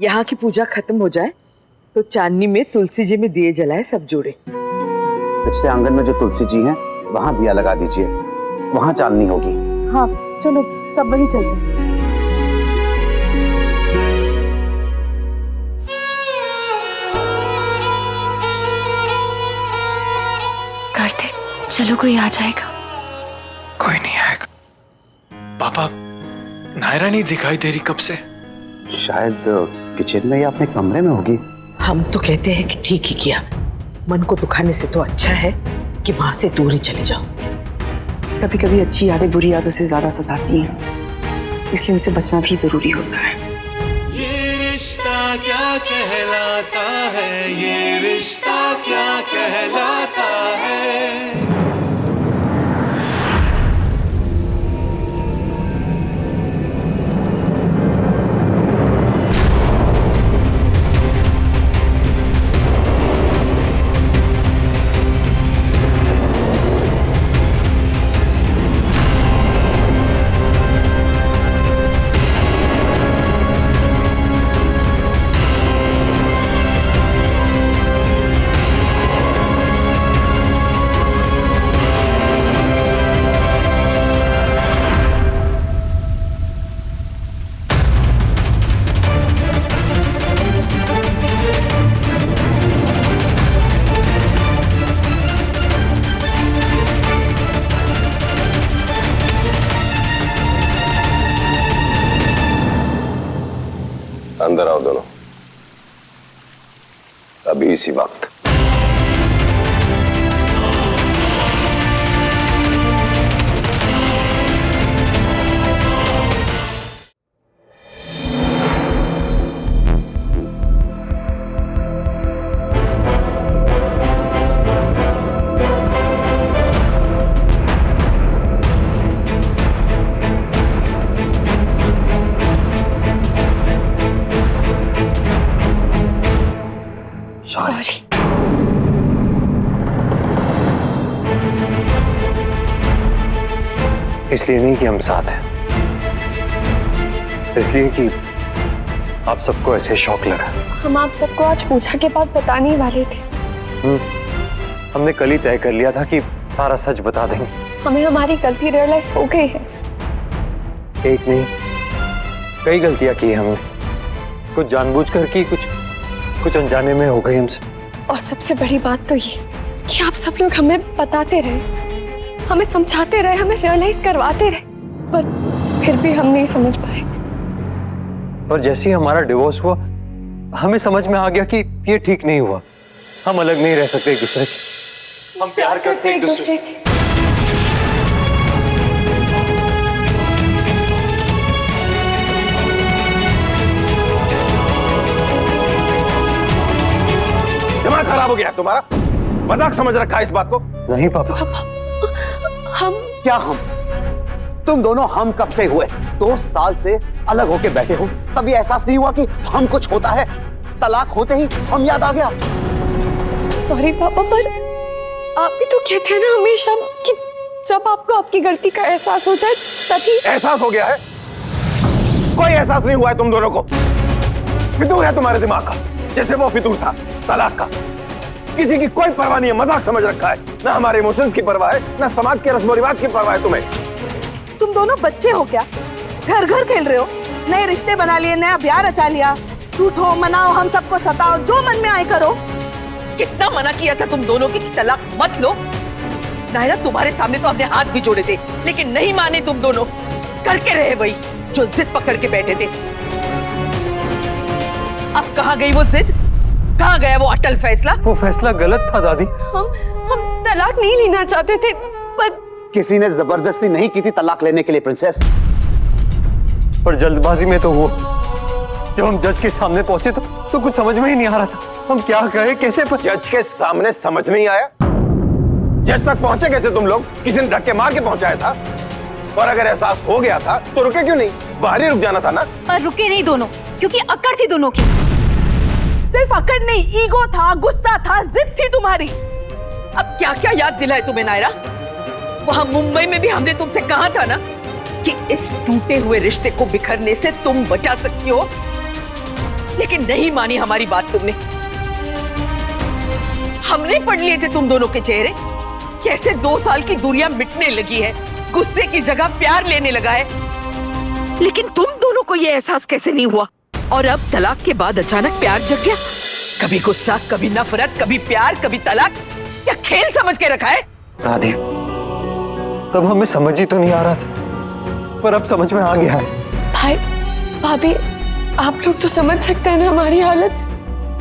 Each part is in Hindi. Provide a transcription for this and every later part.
यहाँ की पूजा खत्म हो जाए तो चांदनी में तुलसी जी में दिए जलाए सब जोड़े। पिछले आंगन में जो तुलसी जी हैं वहां दिया लगा दीजिए, वहां चांदनी होगी। हाँ चलो सब वहीं चलते हैं। कार्तिक चलो, कोई आ जाएगा। कोई नहीं आएगा। पापा, नायरा नहीं दिखाई दे रही कब से। शायद किचन में या अपने कमरे में होगी। हम तो कहते हैं कि ठीक ही किया, मन को दुखाने से तो अच्छा है कि वहां से दूर ही चले जाओ। कभी कभी अच्छी यादें बुरी यादों से ज्यादा सताती हैं, इसलिए उसे बचना भी जरूरी होता है। ये रिश्ता क्या कहलाता है, ये रिश्ता क्या कहलाता है। अंदर आओ दोनों, अभी इसी वक्त। सॉरी। इसलिए नहीं कि हम साथ हैं, इसलिए कि आप सबको ऐसे शौक लगा। हम आप सबको आज पूजा के बाद बताने ही वाले थे। हमने कल ही तय कर लिया था कि सारा सच बता देंगे। हमें हमारी गलती रियलाइज हो गई है। एक नहीं, कई गलतियां की हमने, कुछ जानबूझकर की, कुछ अनजाने में हो गई हमसे। और सबसे बड़ी बात तो ये कि आप सब लोग हमें बताते रहे, हमें समझाते रहे, हमें रियलाइज करवाते रहे, पर फिर भी हम नहीं समझ पाए। और जैसे ही हमारा डिवोर्स हुआ, हमें समझ में आ गया कि ये ठीक नहीं हुआ। हम अलग नहीं रह सकते एक दूसरे से। हम प्यार करते एक दूसरे से। दिमाग खराब हो गया तुम्हारा? मजाक समझ रखा है इस बात को? नहीं पापा। हम क्या हम? तुम दोनों हम कब से हुए? 2 साल से अलग होके बैठे हो, तभी एहसास नहीं हुआ कि हम कुछ होता है? तलाक होते ही हम याद आ गया। सॉरी पापा, पर आप भी तो कहते हैं ना हमेशा कि जब आपको आपकी गलती का एहसास हो जाए तभी। एहसास हो गया है? कोई एहसास नहीं हुआ है तुम दोनों को। फितूर है तुम्हारे दिमाग का, जैसे वो फितूर था तलाक का। किसी की कोई परवाह नहीं है, मजाक समझ रखा है। ना हमारे इमोशंस की परवाह है, ना समाज के रस्म रिवाज की परवाह है तुम्हें। तुम दोनों बच्चे हो क्या? घर घर खेल रहे हो, नए रिश्ते बना लिए, नया ब्याह रचा लिया। टूटो मनाओ, हम सबको सताओ, जो मन में आए करो। कितना मना किया था तुम दोनों की कि तलाक मत लो। नायरा तुम्हारे सामने तो अपने हाथ भी जोड़े थे, लेकिन नहीं माने तुम दोनों। करके रहे वही जो जिद पकड़ के बैठे थे। अब कहाँ गई वो जिद? कहाँ गया वो अटल फैसला? वो फैसला गलत था दादी। हम तलाक नहीं लेना चाहते थे, पर किसी ने जबरदस्ती नहीं की थी तलाक लेने के लिए प्रिंसेस। पर जल्दबाजी में तो हुआ। जब हम जज के सामने पहुंचे तो कुछ समझ में ही नहीं आ रहा था, हम क्या कहें, कैसे। जज के सामने समझ नहीं आया? जज तक पहुंचे कैसे तुम लोग? किसी ने धक्के मार के पहुंचाया था? और अगर एहसास हो गया था तो रुके क्यों नहीं? बाहर ही रुक जाना था ना। पर रुके नहीं दोनों, क्योंकि अक्कड़ थी दोनों की। सिर्फ अकड़ नहीं, ईगो था, गुस्सा था, जिद थी तुम्हारी। अब क्या क्या याद दिलाए तुम्हें नायरा? वहां मुंबई में भी हमने तुमसे कहा था ना कि इस टूटे हुए रिश्ते को बिखरने से तुम बचा सकती हो, लेकिन नहीं मानी हमारी बात तुमने। हमने पढ़ लिए थे तुम दोनों के चेहरे, कैसे 2 साल की दूरियां मिटने लगी है, गुस्से की जगह प्यार लेने लगा है। लेकिन तुम दोनों को यह एहसास कैसे नहीं हुआ? और अब तलाक के बाद अचानक प्यार जग गया। कभी गुस्सा, कभी नफरत, कभी प्यार, कभी तलाक। क्या खेल समझ के रखा है? दादी, तब हमें समझ ही तो नहीं आ रहा था, पर अब समझ में आ गया है। भाई भाभी, आप लोग तो समझ सकते हैं ना हमारी हालत।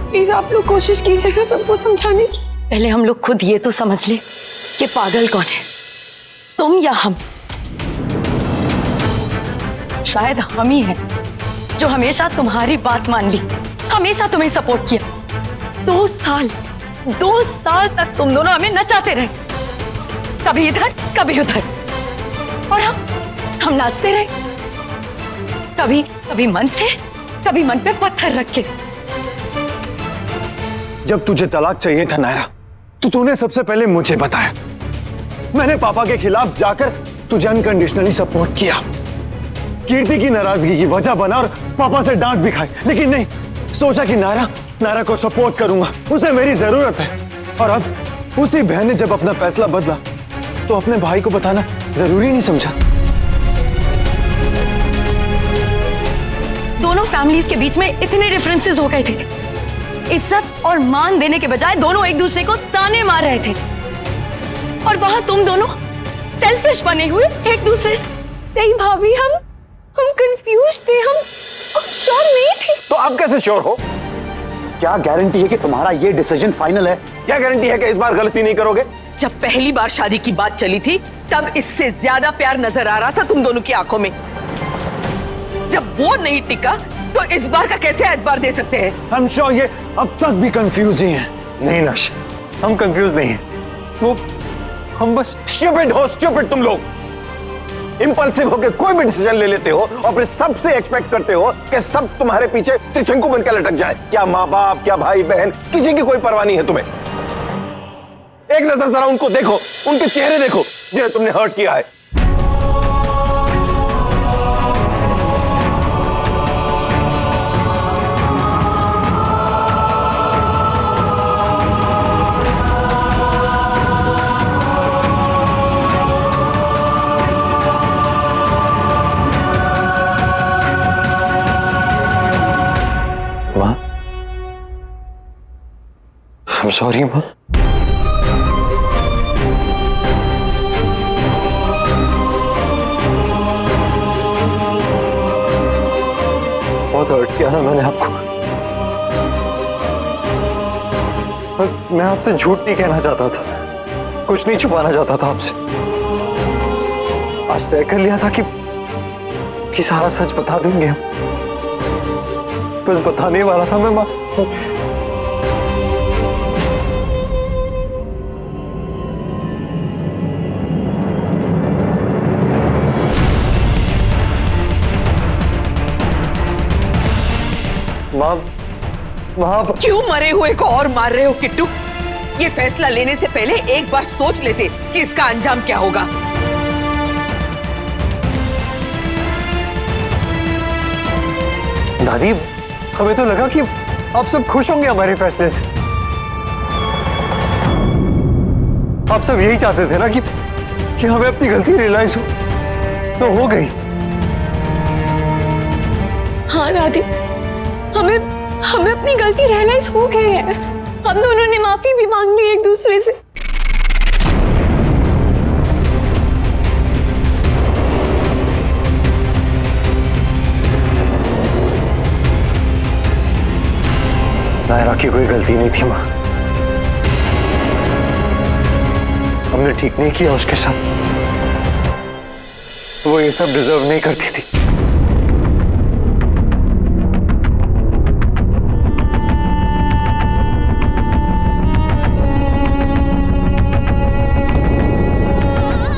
प्लीज आप लोग कोशिश कीजिए ना सबको समझाने की। पहले हम लोग खुद ये तो समझ ले कि पागल कौन है, तुम या हम। शायद हम ही हैं जो हमेशा तुम्हारी बात मान ली, हमेशा तुम्हें सपोर्ट किया। 2 साल तक तुम दोनों हमें नचाते रहे, कभी इधर कभी उधर, और हम नाचते रहे, कभी मन से, कभी मन पे पत्थर रख के। जब तुझे तलाक चाहिए था नायरा, तो तूने सबसे पहले मुझे बताया। मैंने पापा के खिलाफ जाकर तुझे अनकंडीशनली सपोर्ट किया, कीर्ति की नाराजगी की वजह बना और पापा से डांट भी खाई। लेकिन नहीं, सोचा कि नायरा को सपोर्ट करूंगा, उसे मेरी जरूरत है। और अब उसी बहन ने जब अपना फैसला बदला, तो अपने भाई को बताना जरूरी नहीं समझा। दोनों फैमिलीज के बीच में इतने डिफरेंसेस हो गए थे, इज्जत और मान देने के बजाय दोनों एक दूसरे को ताने मार रहे थे, और वहां तुम दोनों सेल्फिश बने हुए एक दूसरे से। नहीं भाभी, हम कंफ्यूज थे, हम श्योर नहीं थे। तो आप कैसे श्योर हो? क्या गारंटी है कि तुम्हारा ये डिसीजन फाइनल है? क्या गारंटी है कि इस बार गलती नहीं करोगे? जब पहली बार शादी की बात चली थी, तब इससे ज्यादा प्यार नजर आ रहा था तुम दोनों की आंखों में। जब वो नहीं टिका, तो इस बार का कैसे एतबार दे सकते हैं? हम श्योर ये अब तक भी कंफ्यूज ही हैं। नहीं नश, हम कंफ्यूज नहीं हैं, वो हम बस स्टूपिड तुम लोग। इंपल्सिव होकर कोई भी डिसीजन ले लेते हो और फिर सबसे एक्सपेक्ट करते हो कि सब तुम्हारे पीछे त्रिशंकु बनकर लटक जाए। क्या माँ बाप, क्या भाई बहन, किसी की कोई परवाह नहीं है तुम्हें। एक नजर जरा उनको देखो, उनके चेहरे देखो जिन्हें तुमने हर्ट किया है। I'm sorry, माँ। बहुत हर्ट किया ना मैंने आपको, पर मैं आपसे झूठ नहीं कहना चाहता था, कुछ नहीं छुपाना चाहता था आपसे। आज तय कर लिया था कि सारा सच बता देंगे हम। बस बताने वाला था मैं, माँ। आप क्यों मरे हुए को और मार रहे हो किट्टू? ये फैसला लेने से पहले एक बार सोच लेते कि इसका अंजाम क्या होगा। दादी, हमें तो लगा कि आप सब खुश होंगे हमारे फैसले से। आप सब यही चाहते थे ना कि हमें अपनी गलती रियलाइज हो, तो हो गई। हाँ दादी, हमें अपनी गलती रियलाइज हो गई है। हम दोनों ने माफी भी मांग ली एक दूसरे से। नायरा की कोई गलती नहीं थी माँ, हमने ठीक नहीं किया उसके साथ, वो ये सब डिजर्व नहीं करती थी।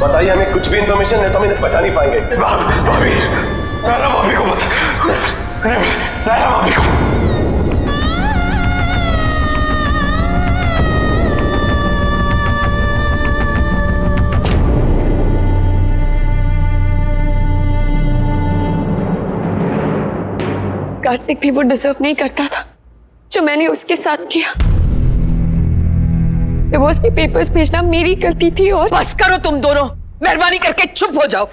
बताइए हमें कुछ भी इंफॉर्मेशन है तो हम इन्हें बचा नहीं पाएंगे। भाभी, नायरा भाभी को बता, नायरा भाभी को। गॉड, कार्तिक भी वो डिजर्व नहीं करता था जो मैंने उसके साथ किया। डिवोर्स के पेपर्स भेजना मेरी गलती थी। और बस करो तुम दोनों, मेहरबानी करके चुप हो जाओ।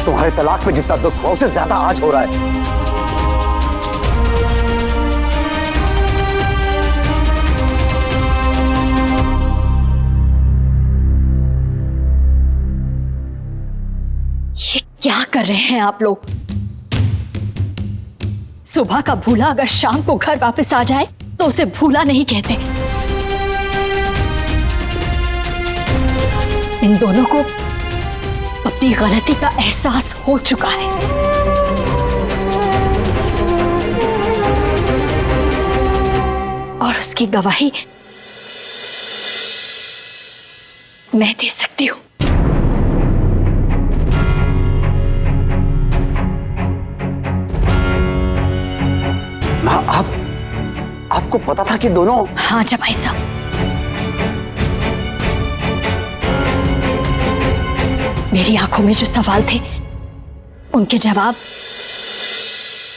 तुम्हारे तलाक पे जितना दुख हुआ उससे ज्यादा आज हो रहा है। ये क्या कर रहे हैं आप लोग? सुबह का भूला अगर शाम को घर वापस आ जाए तो उसे भूला नहीं कहते। इन दोनों को अपनी गलती का एहसास हो चुका है। और उसकी गवाही मैं दे सकती हूं। आपको पता था कि दोनों? हाँ जमाई साहब, मेरी आंखों में जो सवाल थे उनके जवाब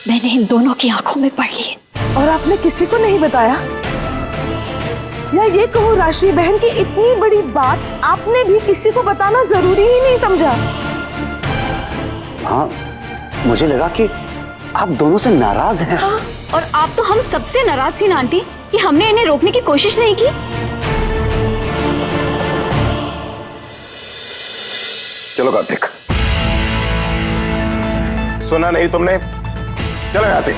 मैंने इन दोनों की आंखों में पढ़ लिए। और आपने किसी को नहीं बताया? या ये कहो राशि बहन की इतनी बड़ी बात आपने भी किसी को बताना जरूरी ही नहीं समझा? हाँ, मुझे लगा कि आप दोनों से नाराज हैं। हाँ, और आप तो हम सबसे नाराज थी ना आंटी कि हमने इन्हें रोकने की कोशिश नहीं की। चलो कार्तिक, सुना नहीं तुमने? चलो यहां से।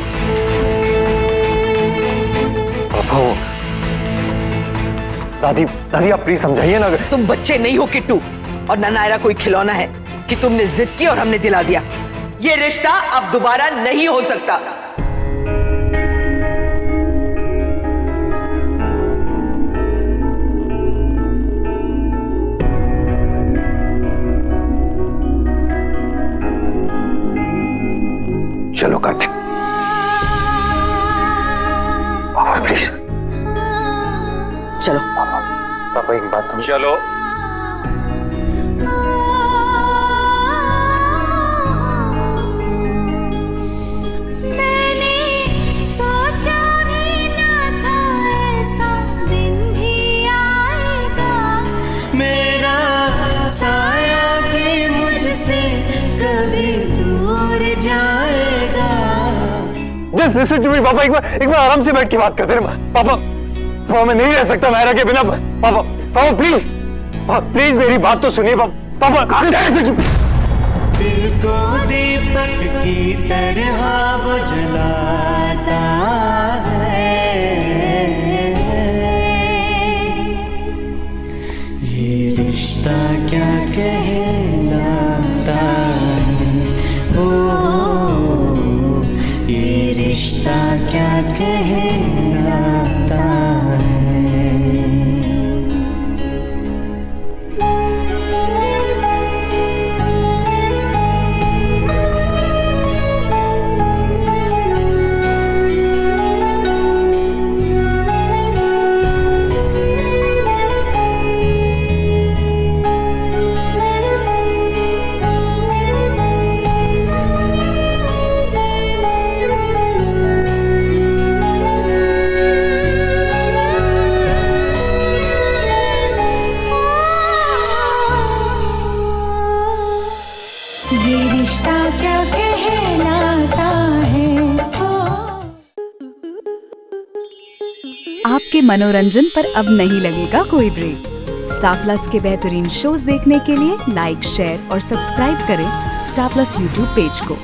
दादी दादी आप प्लीज समझाइए ना। तुम बच्चे नहीं हो किट्टू, और ना नायरा कोई खिलौना है कि तुमने जिद की और हमने दिला दिया। ये रिश्ता अब दोबारा नहीं हो सकता। चलो कार्तिक, प्लीज चलो पापा एक बात तो चलो। लिसन टू मी पापा, एक बार आराम से बैठ के बात करते हैं। पापा मैं नहीं रह सकता नायरा के बिना। पापा प्लीज प्लीज मेरी बात तो सुनिए पापा। दिल को दीपक की तरह वो जलाता है, ये रिश्ता क्या कहलाता है, ओ ये रिश्ता क्या कहलाता है। आपके मनोरंजन पर अब नहीं लगेगा कोई ब्रेक। स्टार प्लस के बेहतरीन शोज देखने के लिए लाइक, शेयर और सब्सक्राइब करें स्टार प्लस यूट्यूब पेज को।